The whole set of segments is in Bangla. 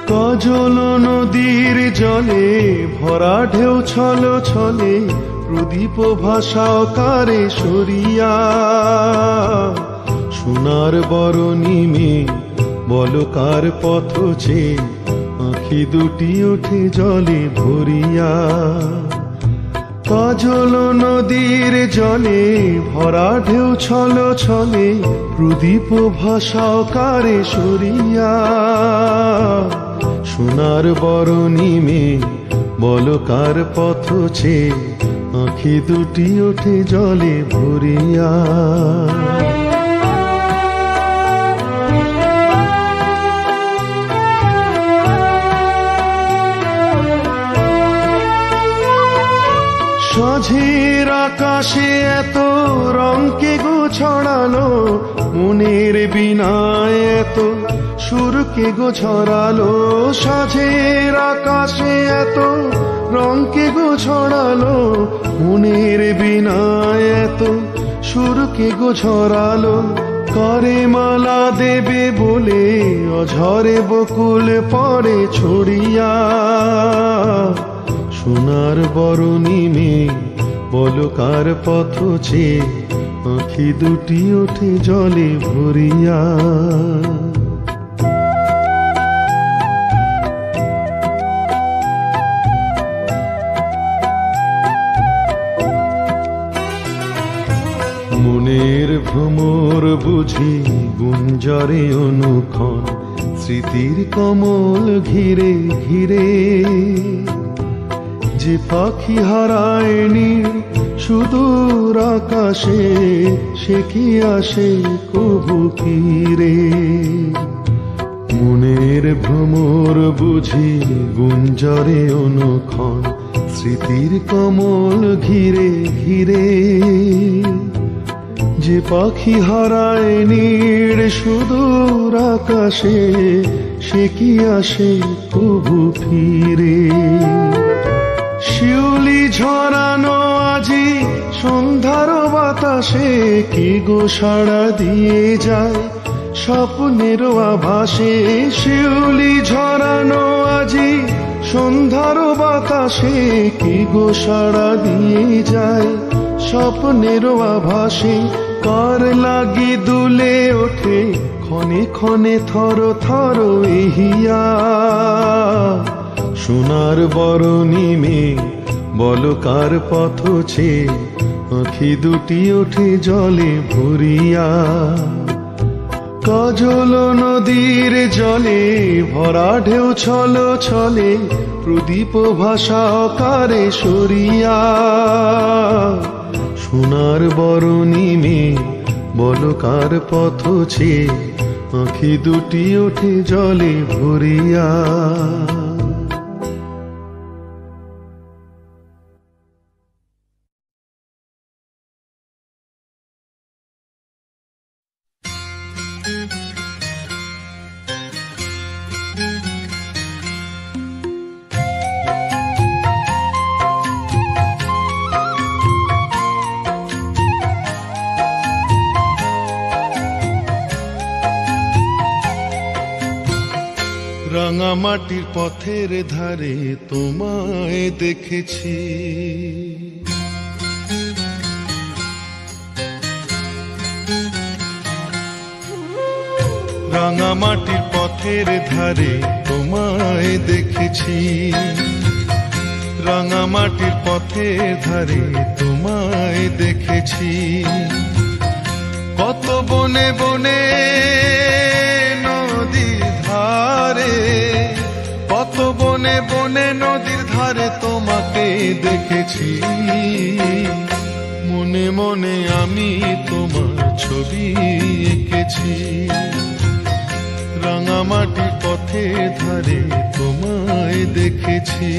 কাজল নদীর জলে ভরা ঢেউ ছল ছলে প্রদীপ ভাসাকারে সরিয়া সোনার বরণী মে বলকার পথ ছে আঁখি দুটি ওঠে জলে ভরিয়া কাজল নদীর জলে ভরা ঢেউ ছল ছলে প্রদীপ ভাসাকারে সরিয়া সোনার বরণী মে বলকার পথ ছে আঁখি দুটি ওঠে জলে ভরিয়া সাঁঝের আকাশে এত রঙকে গো ছড়ালো মনের বিনায় এত সুরকে গো ছড়ালো সাঁঝের আকাশে এত রঙকে গো ছড়ালো মনের বিনায় এত সুরকে গো ছড়ালো করে মালা দেবে বলে অঝরে বকুল পড়ে ছড়িয়া সোনার বরণী মে বলকার পথ ছে আঁখি দুটি ওঠে জলে ভরিয়া মনের ভ্রমর বুঝি গুঞ্জরে অনুক্ষণ স্মৃতির কমল ঘিরে ঘিরে যে পাখি হারায়নি সুদূর আকাশে সে কি আসে কবু ফিরে মনের ভ্রমর বুঝি গুঞ্জরে অনুক্ষণ স্মৃতির কমল ঘিরে ঘিরে যে পাখি হারায়নি সুদূর আকাশে সে কি আসে কবু ফিরে শিউলি ঝরানো আজি সন্ধ্যার বাতাসে কি গো সাড়া দিয়ে যায় স্বপ্নের আভাসে শিউলি ঝরানো আজি সন্ধ্যার বাতাসে কি গো সাড়া দিয়ে যায় স্বপ্নের আভাসে কার লাগি দুলে ওঠে ক্ষণে ক্ষণে থর থর এহিয়া সোনার বরণী মে বলকার পথ ছে আঁখি দুটি ওঠে জলে ভরিয়া কাজল নদীর জলে ভরা ঢেউ ছল ছলে প্রদীপ ভাসাকারে সরিয়া সোনার বরণী মে বলকার পথ ছে আঁখি দুটি ওঠে জলে ভরিয়া রাঙা মাটির পথের ধারে তোমায় দেখেছি রাঙা মাটির পথের ধারে তোমায় দেখেছি রাঙা মাটির পথের ধারে তোমায় দেখেছি কত বনে বনে নদীর ধারে কত বনে বনে নদীর ধারে তোমাকে দেখেছি মনে মনে আমি তোমার ছবি এঁকেছি রাঙা মাটির পথের ধারে তোমায় দেখেছি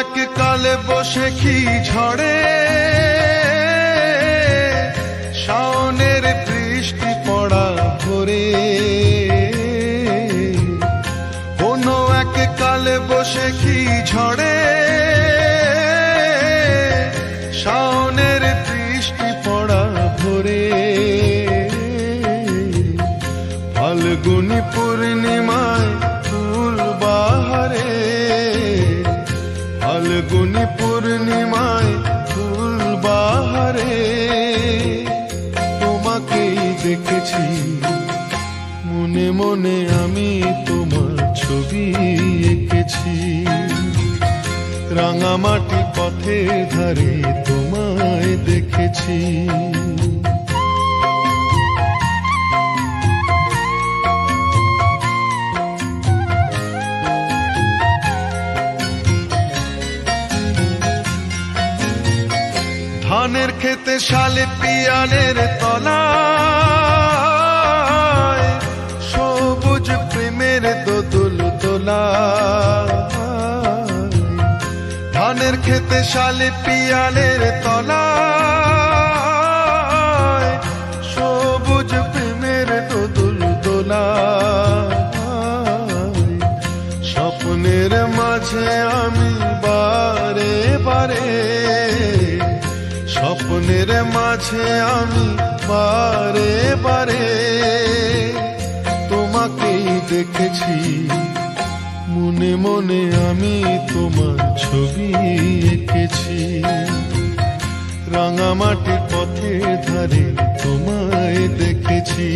এক কালে বসে কি ঝড়ে শাওনের বৃষ্টি পড়া ভোরে, কোনো এক কালে বসে কি ঝড়ে শাওনের বৃষ্টি পড়া ভোরে, ফাল্গুনী পূর্ণিমায় ফুল বাহারে, ফাল্গুনী পূর্ণিমায় ফুল বাহারে তোমাকেই দেখেছি মনে মনে আমি তোমার ছবি এঁকেছি, রাঙামাটি পথের ধারে তোমায় দেখেছি। ধানের খেতে শালে পিয়ালের তলায় সবুজ প্রেমের দোদুল দোলায়, ধানের খেতে শালে পিয়ালের তলায় সবুজ প্রেমের দোদুল দোলায়, স্বপ্নের মাঝে আমি বারে বারে, স্বপ্নের মাঝে আমি বারে বারে তোমাকেই দেখেছি মনে মনে আমি তোমার ছবি এঁকেছি, রাঙামাটির পথের ধারে তোমায় দেখেছি।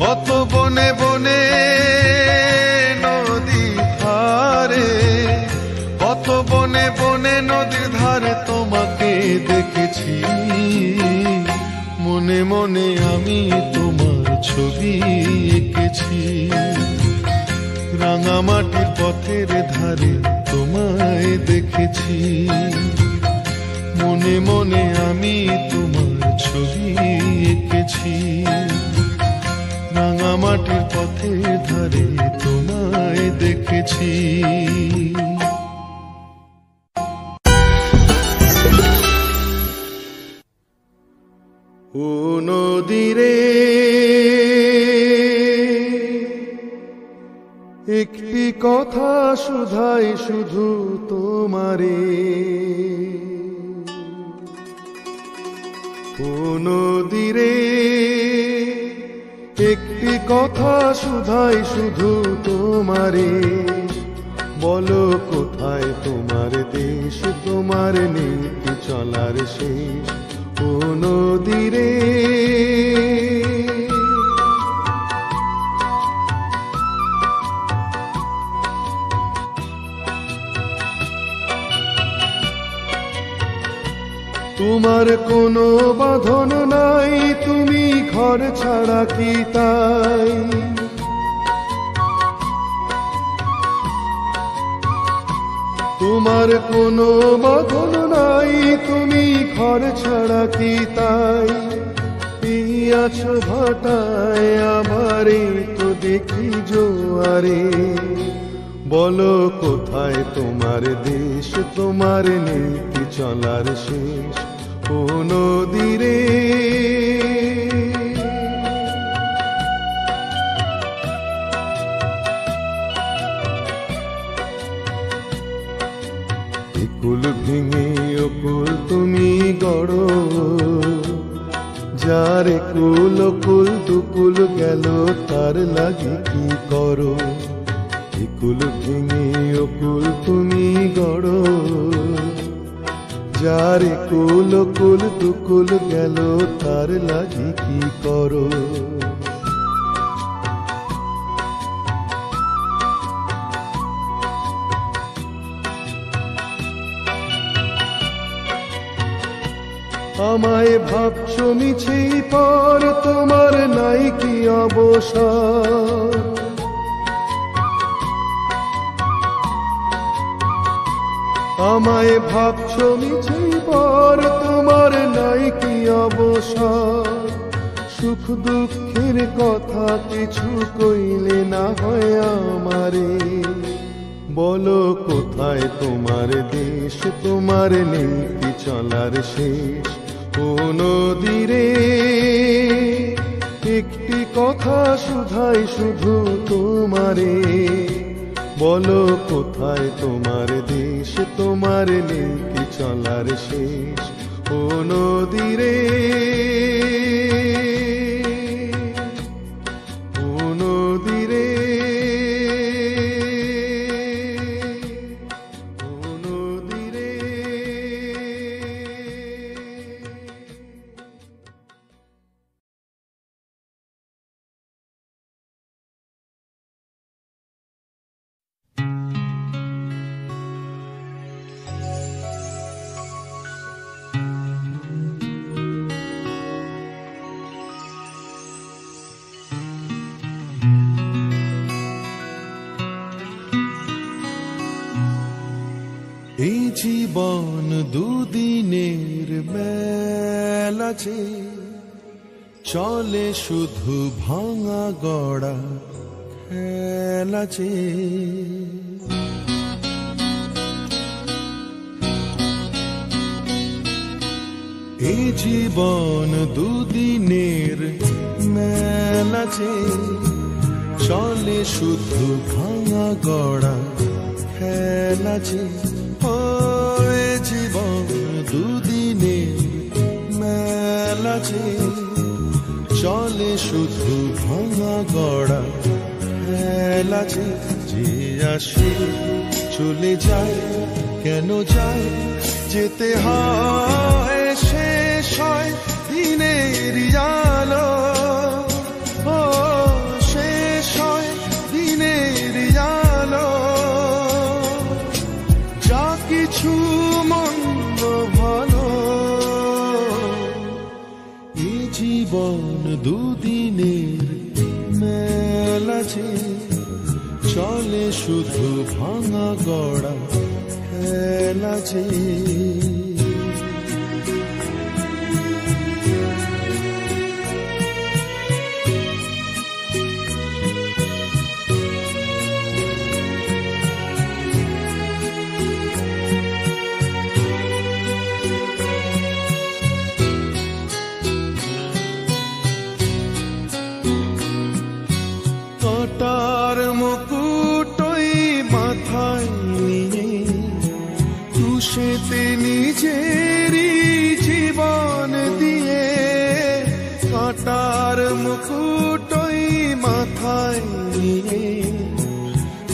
কত বনে বনে নদী ধারে, কত বনে বনে নদীর ধারে তোমাকে দেখেছি মনে মনে আমি তোমার ছবি এঁকেছি, রাঙামাটির পথের ধারে তোমায় দেখেছি মনে মনে আমি তোমার ছবি এঁকেছি, রাঙামাটির পথের ধারে তোমায় দেখেছি। ও নদীরে একটি কথা শুধাই শুধু তোমারে, ও নদীরে একটি কথা শুধাই শুধু তোমারে, বলো কোথায় তোমার দেশ, তোমার নীতি চলার শেষ, ও নদীরে তোমার কোনো বাঁধন নাই, তুমি ঘর ছাড়া কি তাই, তোমার কোনো বাঁধন নাই, তুমি ঘর ছাড়া কি তাই, আছো ভাটায় আমারে তো দেখি জোয়ারে, বলো কোথায় তোমার দেশ, তোমার নীতি চলার শেষ, ও নদীরে কুল ভেঙে অকুল তুমি গড়ো, যার কুল কুল দুকুল গেল তার লাগে কি করো, কুল ভেঙে অকুল তুমি গড়ো, যার কুল কুল দুকুল গেল তার লাগে কি করো। আমায় ভাবছো মিছে পর, তোমার নাই কি অবসর, আমায় ভাবছো মিছে পর, তোমার নাই কি অবসর, সুখ দুঃখের কথা কিছু কইলে না হয় আমারে, বলো কোথায় তোমার দেশ, তোমার নেই কি চলার শেষ। ও নদীরে একটি কথা শুধাই শুধু তোমারে, বলো কোথায় তোমার দেশ, তোমার নেই কি চলার শেষ। ও নদীরে, ও নদীরে, ও নদীরে। এই জীবন দুদিনের মেলা যে, চলে শুধু ভাঙা গড়া খেলা যে। এই জীবন দুদিনের মেলা যে, চলে শুধু ভাঙা গড়া খেলা যে। জীবন দুদিনের মেলা যে, চলে শুধু ভাঙা গড়া খেলা যে। যে আসে চলে যায়, কেন যায় যেতে হয়, শেষ হয় দিনের আলো। ও শেষ হয় দিনের আলো, যা কিছু মন্দ ভালো। এই জীবন দুদিনের মেলা যে, চলে শুধু ভাঙা গড়া খেলা যে। কাঁটার মুকুটই মাথায় নিয়ে, তুষেতে নিজেরই জীবন দিয়ে। কাঁটার মুকুটই মাথায় নিয়ে,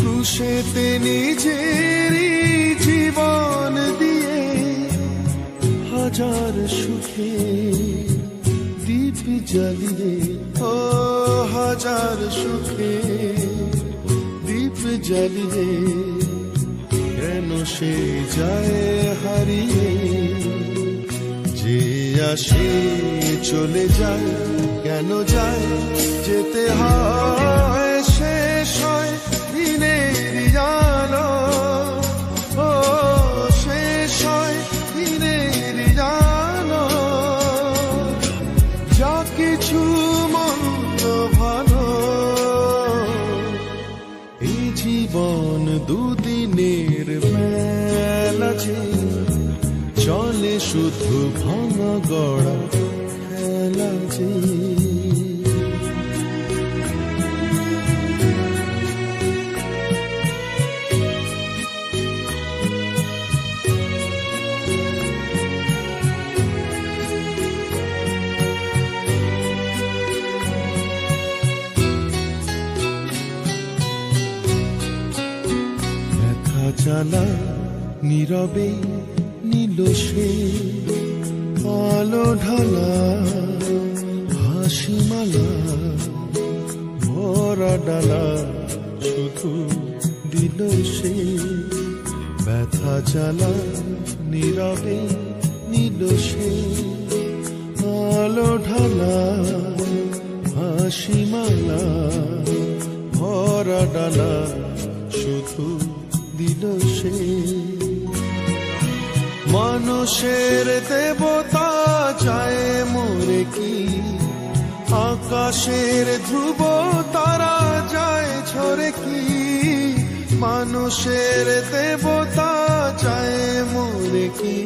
তুষেতে নিজেরই জীবন দিয়ে। হাজার সুখে দীপ জ্বালিয়ে, ও হাজার সুখে দীপ জ্বালিয়ে, কেন সে যায় হারিয়ে। যে আসে চলে যায়, কেন যায় যেতে হয়, শেষ হয় দিনের আলো। ও শেষ হয় দিনের আলো, যা কিছু মন্দ ভালো। এই জীবন দুদিনের মেলা যে, চলে শুধু ভাঙা গড়া খেলা যে। জ্বালা নীরবে নীল সে, আলো ঢালা হাসি মালা, ভরা ডালা শুধু দিল সে। ব্যথা জ্বালা নীরবে নীল সে, আলো ঢালা হাসি মালা, ভরা ডালা শুধু দিল সে। মানুষের দেবতা যায় মোরে কি, আকাশের ধ্রুব তারা যায় ঝরে কি। মানুষের দেবতা চায় মোরে কি,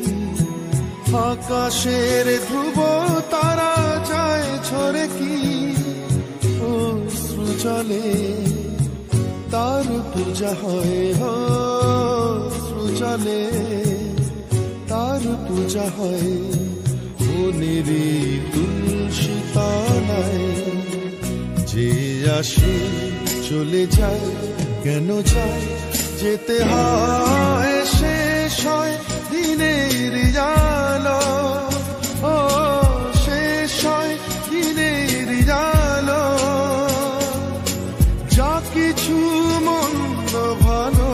আকাশের ধ্রুব তারা যায় ঝরে কি, অশ্রু জলে তার পূজা হয়, অশ্রু জলে তার পূজা হয়। মনের তুলসী তলায় যে আসে চলে যায়, কেন যায় যেতে হয়, শেষ হয় দিনের আলো, ও শেষ হয় দিনের আলো। যা কিছু মন্দ ভালো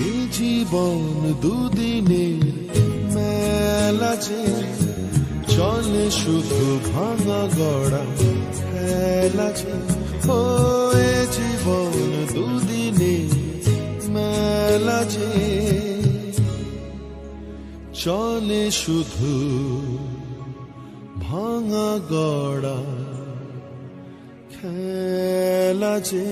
এই জীবন দুদিনের মেলা যে, চলে শুধু ভাঙা গড়া খেলা যে। ও এ জীবন দুদিনের মেলা যে, চলে শুধু ভাঙা গড়া খেলা যে।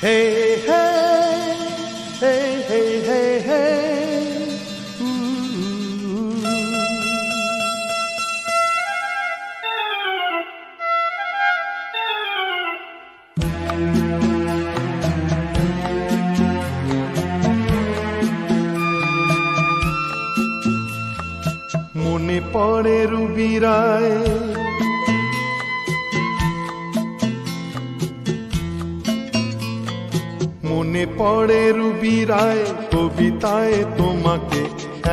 Hey, hey, hey, hey, hey, hey. Ooh. মনে পড়ে রুবিরায়, মনে পড়ে রুবিরায় কবিতায় তোমাকে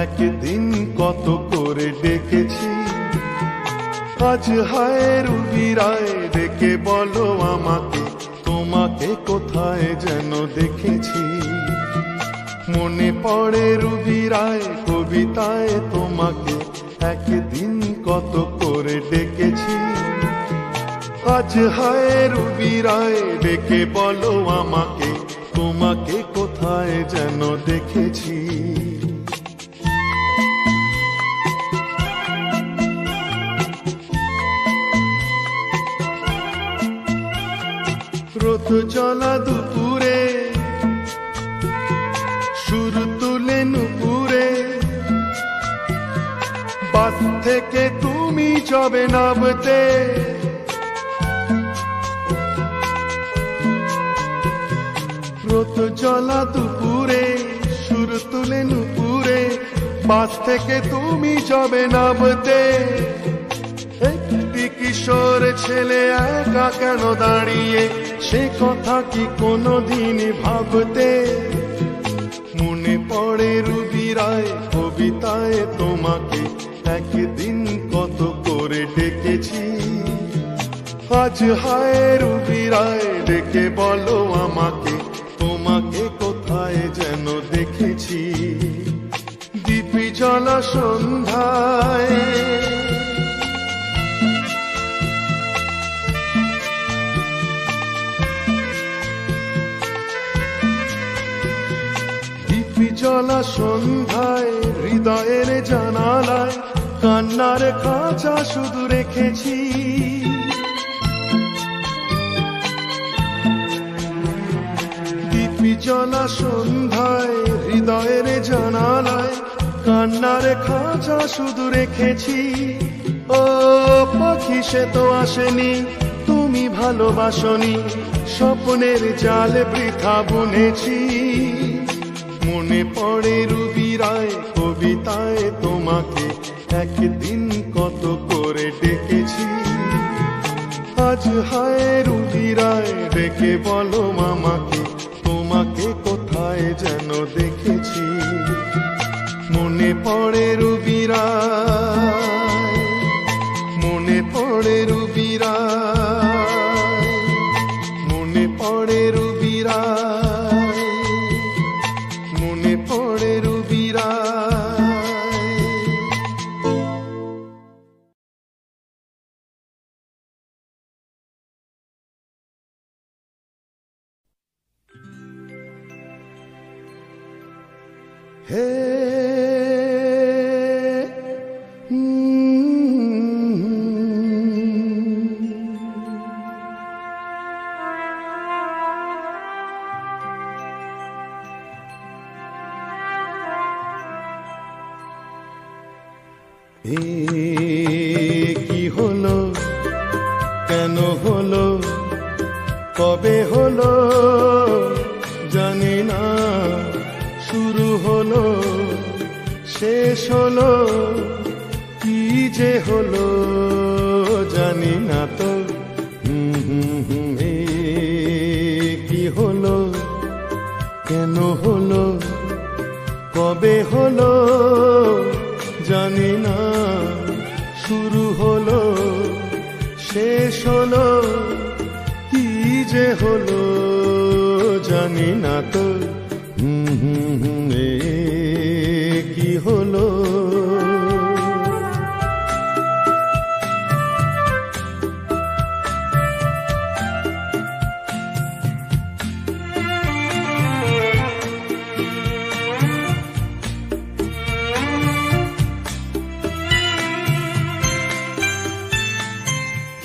একদিন কত করে ডেকেছি। আজ হায় রুবিরায় ডেকে বলো আমাকে, তোমাকে কোথায় যেন দেখেছি। মনে পড়ে রুবিরায় কবিতায় তোমাকে একদিন কত করে ডেকেছি। আজ হায় রুবিরায় ডেকে বলো আমাকে, তোমাকে কোথায় যেন দেখেছি। রোদ জ্বলা দুপুরে সুর তুলে নুপুরে, বাস থেকে তুমি যাবে নামতে। রোদ জ্বলা দুপুরে সুর তুলে নুপুরে, বাস থেকে তুমি যাবে নামতে। একটি কিশোর ছেলে একা কেন দাঁড়িয়ে, সে কথা কি কোনোদিন ভাবতে। মনে পড়ে রুবিরায় কবিতায় তোমাকে একদিন কত করে ডেকেছি। আজ হায় রুবিরায় ডেকে বলো আমাকে, তোমাকে কোথায় যেন দেখেছি। দীপি জ্বলা সন্ধ্যায় জলা সন্ধ্যায় হৃদয়ের জানালায় কান্নার খাঁচা শুধু রেখেছি। দীপি জলা সন্ধ্যায় হৃদয়ের জানালায় কান্নার খাঁচা শুধু রেখেছি। ও পাখি সে তো আসেনি, তুমি ভালোবাসনি, স্বপ্নের জাল বৃথা বুনেছি। মনে পড়ে রুবিরায় কবিতায় তোমাকে একদিন কত করে ডেকেছি। আজ হায় রুবিরায় ডেকে বলো আমাকে, তোমাকে কোথায় যেন দেখেছি। মনে পড়ে রুবিরায়, মনে পড়ে রুবিরায়, মনে পড়ে রুবিরায়, মনে পড়ে রুবিরায়। হে কেন হলো, কবে হলো জানি না, শুরু হলো শেষ হলো, কি যে হলো জানি না তো। কি হলো, কেন হলো, কবে হলো জানি না, শুরু হলো শেষ হলো, কি যে হলো জানি না তো। কি হলো,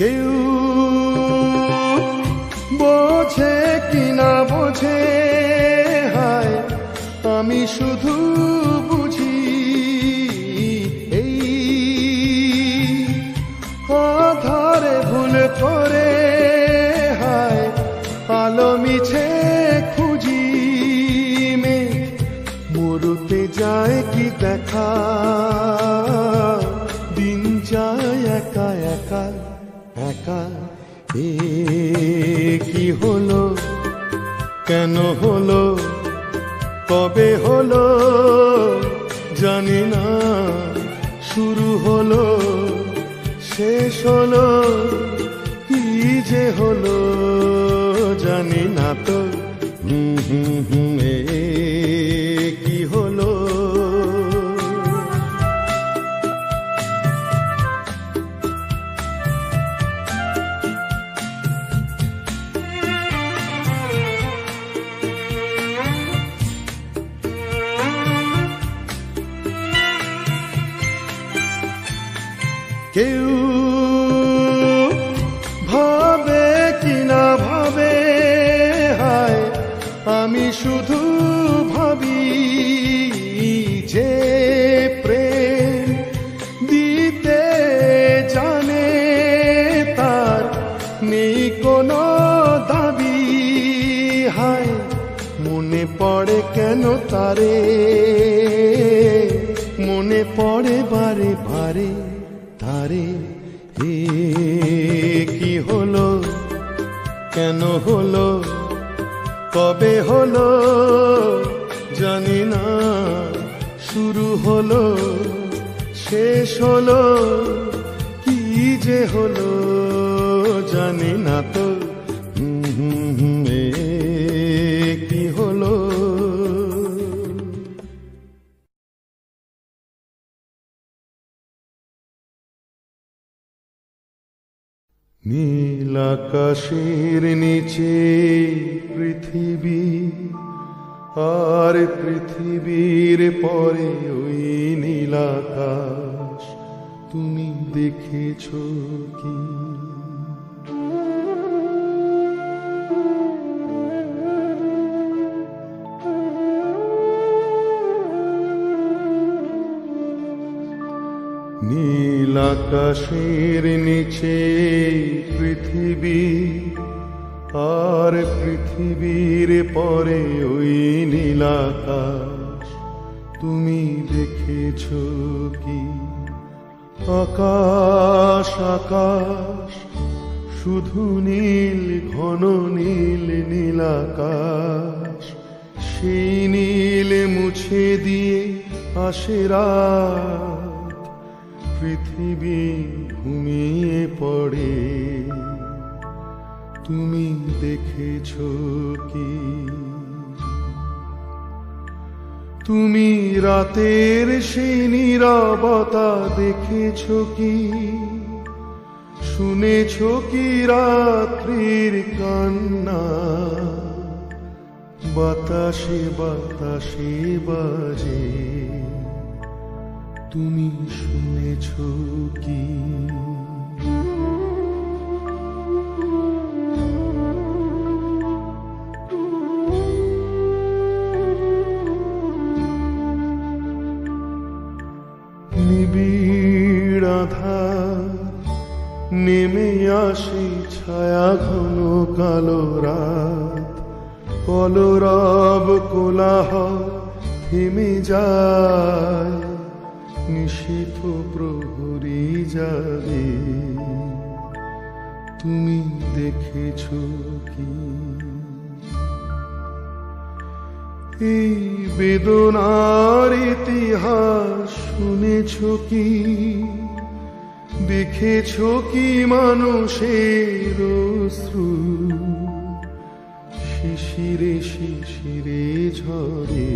কেউ বোঝে কিনা বোঝে, হায় আমি শুধু বুঝি এই আধারে ভুল করে, হায় আলো মিছে খুঁজি, মেঘ মরুতে যায় কি দেখা, দিন যায় একা একা একা। কি হলো, কেন হলো, কবে হলো জানি না, শুরু হলো শেষ হলো, কি যে হলো জানি না তো। কি হলো, কেউ ভাবে কিনা ভাবে, হায় আমি শুধু ভাবি যে প্রেম দিতে জানে তার নেই কোনো দাবি, হায় মনে পড়ে কেন তারে, মনে পড়ে বারে বারে তারে। কি হলো, কেন হলো, কবে হলো জানি না, শুরু হলো শেষ হলো, কি যে হলো জানি না তো। কি হলো, নীল আকাশের নিচে পৃথিবী, আর পৃথিবীর পরে ওই নীল আকাশ, তুমি দেখেছো কি? নীল আকাশের নিচে পৃথিবী, আর পৃথিবীর পরে ওই নীল আকাশ, তুমি দেখেছো কি? আকাশ আকাশ শুধু নীল, ঘন নীল নীল আকাশ, সেই নীল মুছে দিয়ে আসে রাত, পৃথিবী ঘুমিয়ে পড়ে, তুমি দেখেছো কি? তুমি রাতের সেই নীরবতা দেখেছো কি? শুনেছো কি রাত্রির কান্না? বাতাসে বাতাসে বাজে, তুমি শুনেছো কি? নিবিড় আধার নেমে সেই ছায়া ঘন কালো রাত, কলরব কোলাহল থেমে যায়, নিশীথ প্রহরী যাবে, তুমি দেখেছ কি? এই বেদনার ইতিহাস শুনেছ কি? দেখেছ কি মানুষের অশ্রু শিশিরে শিশিরে ঝরে,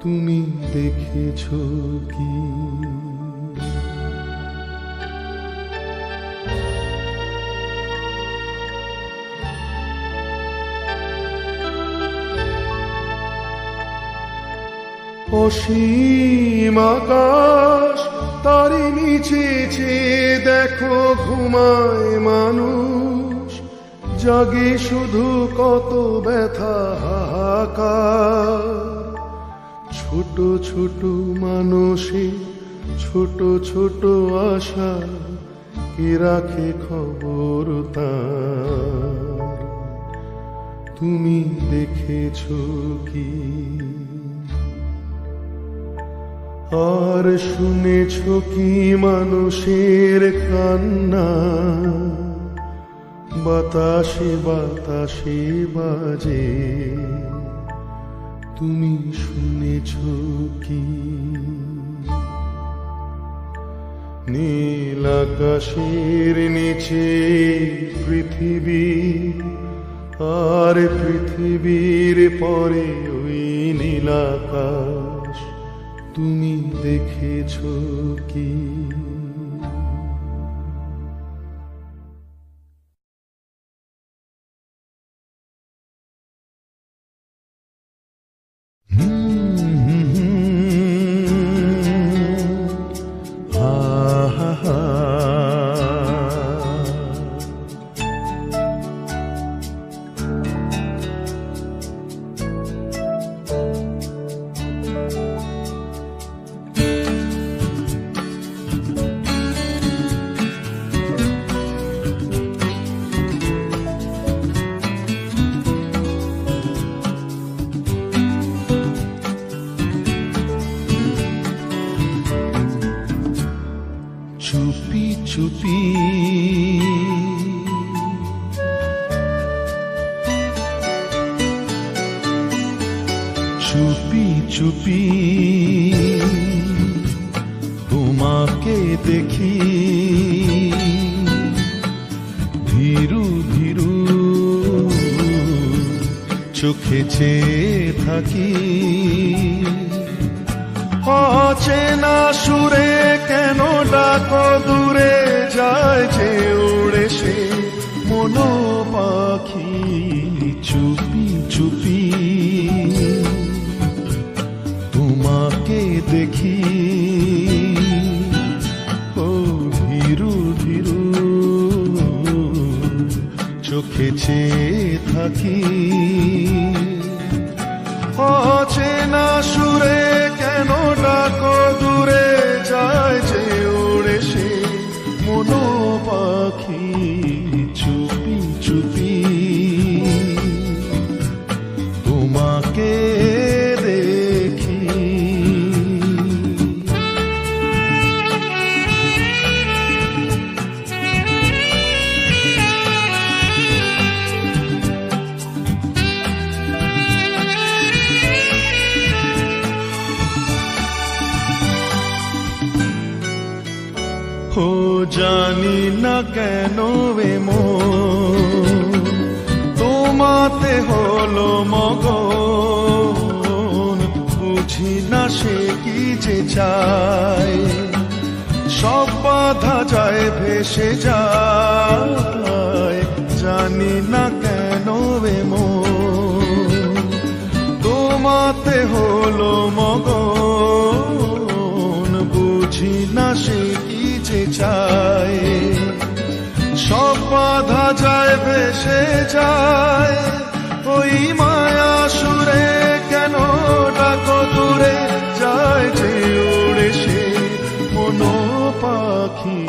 তুমি দেখেছ কি? অসীম আকাশ তারি নিচে চেয়ে দেখো ঘুমায় মানুষ, জাগে শুধু কত ব্যথা হাহাকার। ছোট ছোট মানুষে ছোট ছোট আশা, কে রাখে খবর তার, তুমি দেখেছ কি? আর শুনেছ কি মানুষের কান্না, বাতাসে বাতাসে বাজে, তুমি শুনেছ কি? নীল আকাশের নিচে পৃথিবী, আর পৃথিবীর পরে ওই নীল আকাশ, তুমি দেখেছ কি? চুপি চুপি চুপি চুপি তোমাকে দেখি, ধীরু ধীরু চোখে চেয়ে থাকি, অচেনা সুরে কেন ডাকো দূরে যায় যে উড়ে সে মনো পাখি। চুপি চুপি তোমাকে দেখি, ও ধীরু ধীরু চোখে চেয়ে থাকি, অচেনা সুরে কেন ডাকো দূরে যায় যে উড়ে সে মনো পাখি। চুপি চুপি তোমাকে দেখি, ও জানি না কেন এমন তোমাতে হলো মগন, বুঝি না সে কি যে চায়, সব বাধা যায় ভেসে যায়, জানি না কেন এমন তোমাতে হলো মগন, বুঝি না সে যে চায়, সব বাধা যায় ভেসে যায়, ওই মায়া সুরে কেন ডাকো দূরে যায় যে উড়ে সে মনো পাখি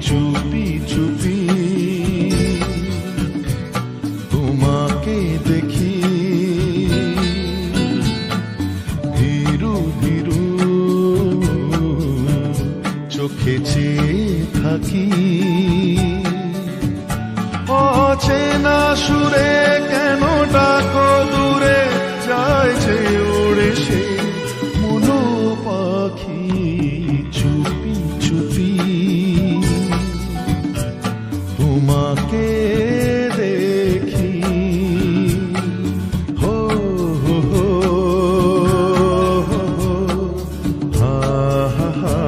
চুপি চুপি তোমাকে দেখি, ধীরু ধীরু চোখে চেয়ে থাকি। অচেনা সুরে কেন ডাকো দূরে, যায় যে উড়ে সে মনো পাখি চুপি চুপি তোমাকে দেখি। হো হো হো হা হা হা।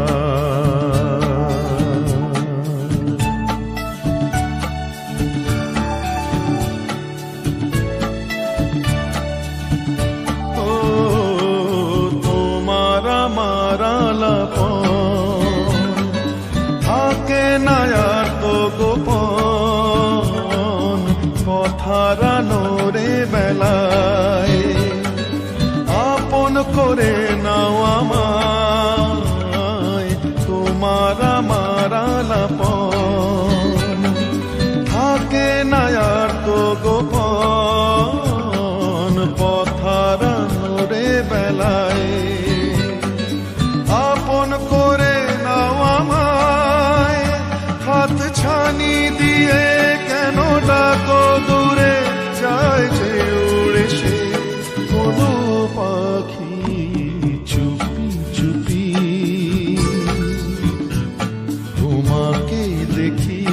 থাকে না আর তো গোপন কথারানোরে বেলায়, আপন করে নাও আমায় তোমার আমার আলাপন। থাকে না আর তো গোপন কথারানোরে বেলায়, আপন করে নাও আমায় হাত ছানি দিয়ে কেন ডাকো দূরে, যায় যে উড়ে সে কোনো পাখি চুপি চুপি তোমাকে দেখি।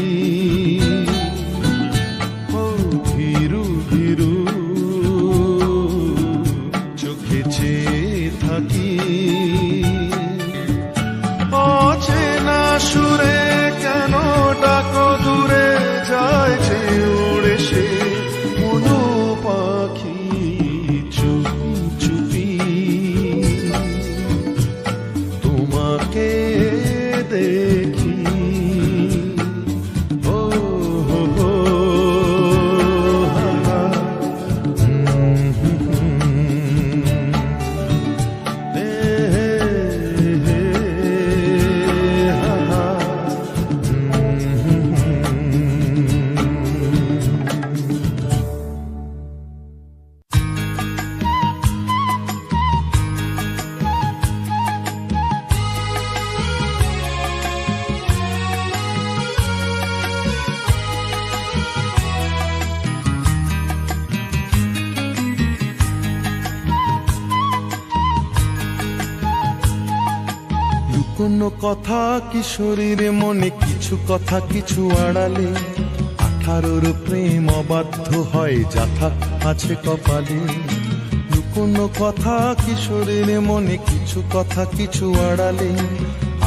ও ধীরু ধীরু চোখে চেয়ে থাকি। অচেনা সুরে কেন ডাকো দূরে, যায় যে উড়ে সে মনো পাখি চুপি চুপি তোমাকে দেখি। ও হো হো হা হা। কোনো কথা কিশোরীর মনে, কিছু কথা কিছু আড়ালে, 18 প্রেম অবাধ্য হয় যাথা আছে কপালে। কোনো কথা কিশোরীর মনে, কিছু কথা কিছু আড়ালে,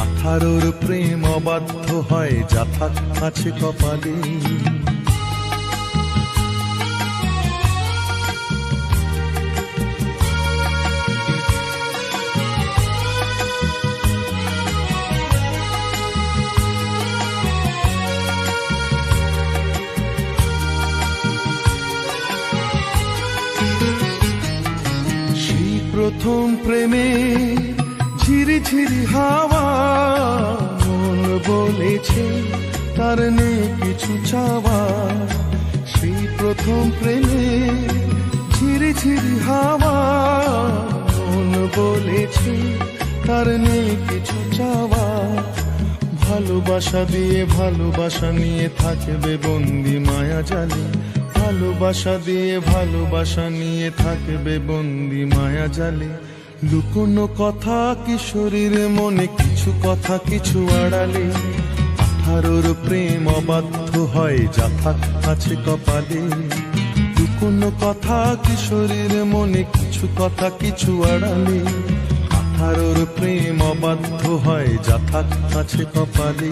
18 প্রেম অবাধ্য হয় যাথা আছে কপালে। প্রথম প্রেমে ঝিরি ঝিরি হাওয়া, মন বলেছে তার নেই কিছু চাওয়া। সেই প্রথম প্রেমে ঝিরি ঝিরি হাওয়া, মন বলেছে তার নেই কিছু চাওয়া। ভালোবাসা দিয়ে ভালোবাসা নিয়ে থাকবে বন্দি মায়া জালে, ভালোবাসা দিয়ে ভালোবাসা নিয়ে থাকবে বন্দি মায়া জালে। লুকোনো কথা কিশোরীর মনে, কিছু কথা কিছু আড়ালে, 18 প্রেম অবাধ্য হয় যাথা আছে কপালে। লুকোনো কথা কিশোরীর মনে, কিছু কথা কিছু আড়ালে, 18 প্রেম অবাধ্য হয় যাথা আছে কপালে।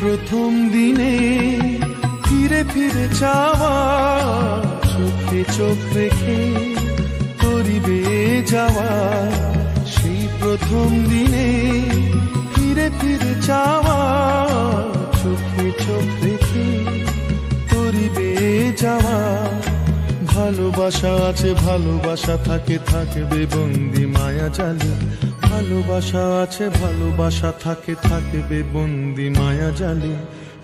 প্রথম দিনে ফিরে ফিরে চাওয়া, চোখে চোখ রেখে করিবে যাওয়া। সেই প্রথম দিনে ফিরে ফিরে চাওয়া, চোখে চোখ রেখে তোরই বেয়ে যাওয়া। ভালোবাসা আছে, ভালোবাসা থাকে, থাকবে বন্দি মায়া জালে। ভালোবাসা আছে, ভালোবাসা থাকে, থাকবে বন্দি মায়া জালে।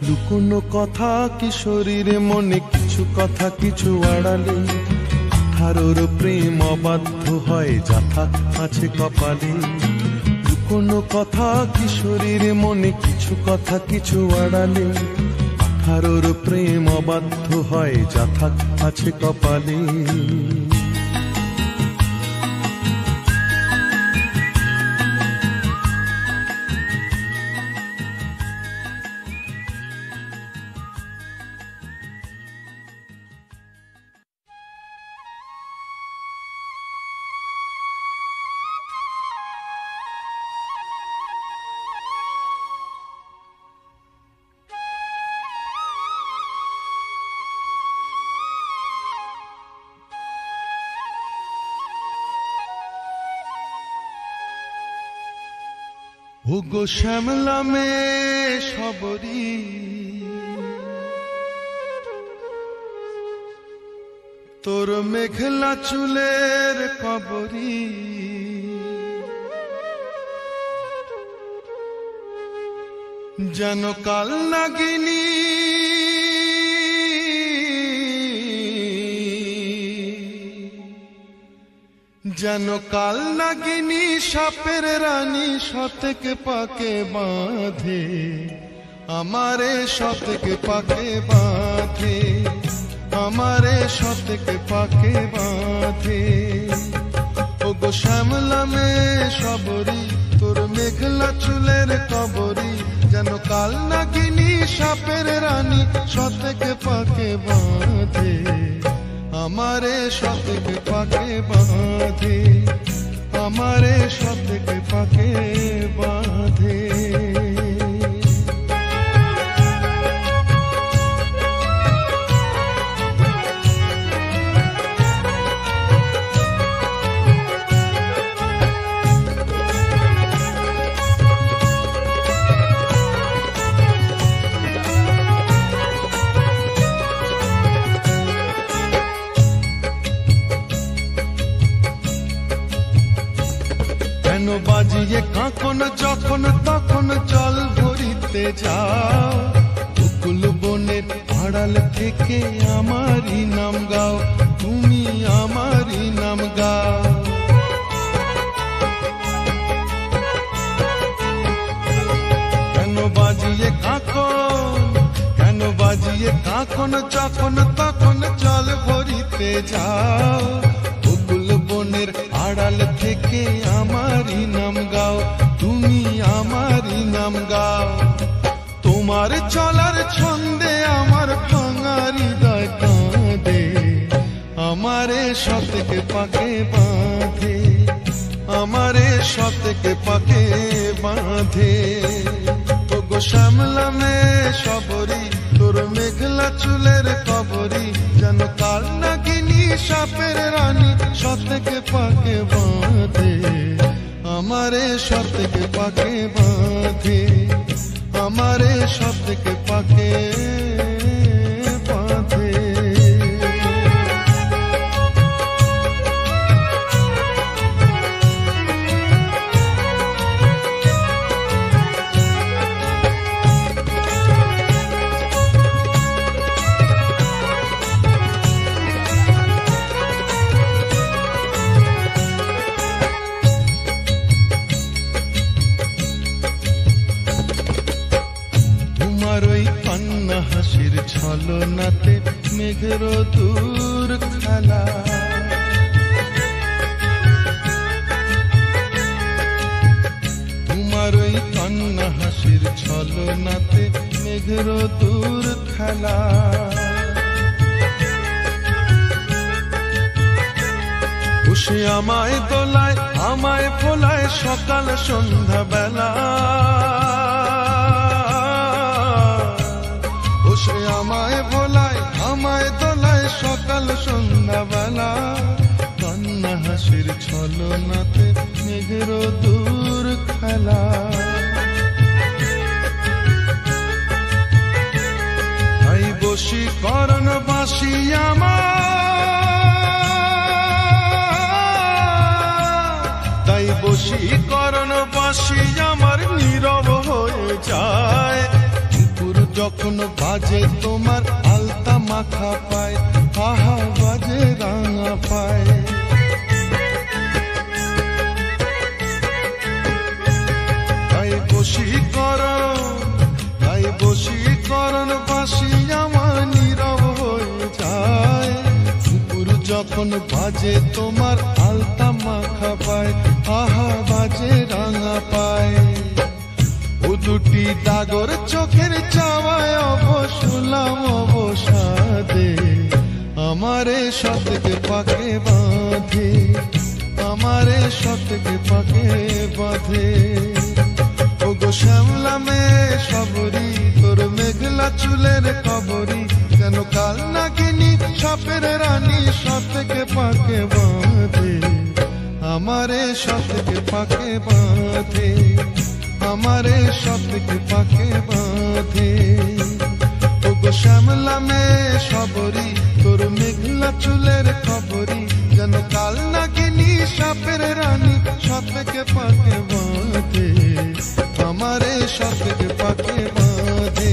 লুকোনো কথা কিশোরীর মনে, কিছু কথা কিছু আড়ালে। 18 প্রেম অবাধ্য হয়, যথা আছে কপালে। লুকোনো কথা কিশোরীর মনে, কিছু কথা কিছু আড়ালে। 18 প্রেম অবাধ্য হয়, যথা আছে কপালে। ও গো শ্যামলা মে সবরি, তোর মেঘলা চুলের কবরি। যেন কাল নাগিনী, যেন কাল নাগিনী সাপের রানী, শতকে পাকে বাঁধে আমারে, শতকে পাকে বাঁধে আমারে, শতকে পাকে বাঁধে। ও গো শ্যামলা মে সবরি, তোর মেঘলা চুলের কবরি। যেন কাল নাগিনী সাপের রানী, শতকে পাকে বাঁধে আমারে, শতকে পাকে বাঁধে আমারে, শতকে পাকে বাঁধে। বাজিয়ে কাঁকন যখন তখন জল ভরিতে যাও, বকুল বনের আড়াল থেকে আমারই নাম গাও, তুমি আমারই নাম গাও। কেন বাজিয়ে কাঁকন, কেন বাজিয়ে কাঁকন যখন তখন জল ভরিতে যাও, বকুল বনের আড়াল থেকে আমারই নাম গাও, তুমি আমারই নাম গাও। তোমার চলার ছন্দে আমার ভাঙা হৃদয় কাঁদে, আমারে শতকে পাকে বাঁধে আমারে, শতকে পাকে বাঁধে। ও গো শ্যামলা মে সবরি, তোর মেঘলা চুলের কবরি। যেন কাল নাগিনী সাপের রানী, শতকে পাকে বাঁধে আমারে, শতকে পাকে বাঁধে আমারে, শতকে পাকে বাঁধে। হাসির ছলনাতে মেঘের দূর খেলা, তোমার ওই কান্না হাসির ছলনাতে মেঘের দূর খেলা। খুশি আমায় দোলায়, আমায় ফোলায় সকাল সন্ধ্যা বেলা। সে আমায় ভোলায়, আমায় দোলায় সকাল সন্ধ্যা বেলা। কান্না হাসির ছলনাতে মেঘের দূর খেলা। বশীকরণ বাসি আমার, তাই বশীকরণ বাসি আমার নীরব হয়ে যায়। নুপুর যখন বাজে তোমার আলতা মাখা পায়, আহা বাজে রাঙা পায়। তাই বশীকরণ বাসি আমার নীরব হয়ে যায়। নুপুর যখন বাজে তোমার আলতা মাখা পায়, আহা বাজে রাঙা পায়। ও দুটি ডাগর চোখের চাওয়ায় অবসলাম অবসাদে, আমারে সতকে পাকে বাঁধে, আমারে সতকে পাকে বাঁধে। ও গো শ্যামলা মেয়ে সবরি, তোর মেঘলা চুলের খবরি, যেন কাল নাগিনী সাপের রানী সতকে পাকে বাঁধে, আমারে সতকে পাকে বাঁধে, আমারে সতকে পাকে বাঁধে। ও গো শ্যামলা মেয়ে সবরি, তোর মেঘলা চুলের খবরি, যেন কাল নাগিনী সাপের রানী সতকে পাকে বাঁধে, আমারে সতকে পাকে বাঁধে,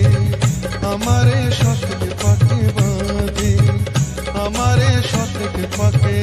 আমারে সতকে পাকে বাঁধে, আমারে সতকে পাকে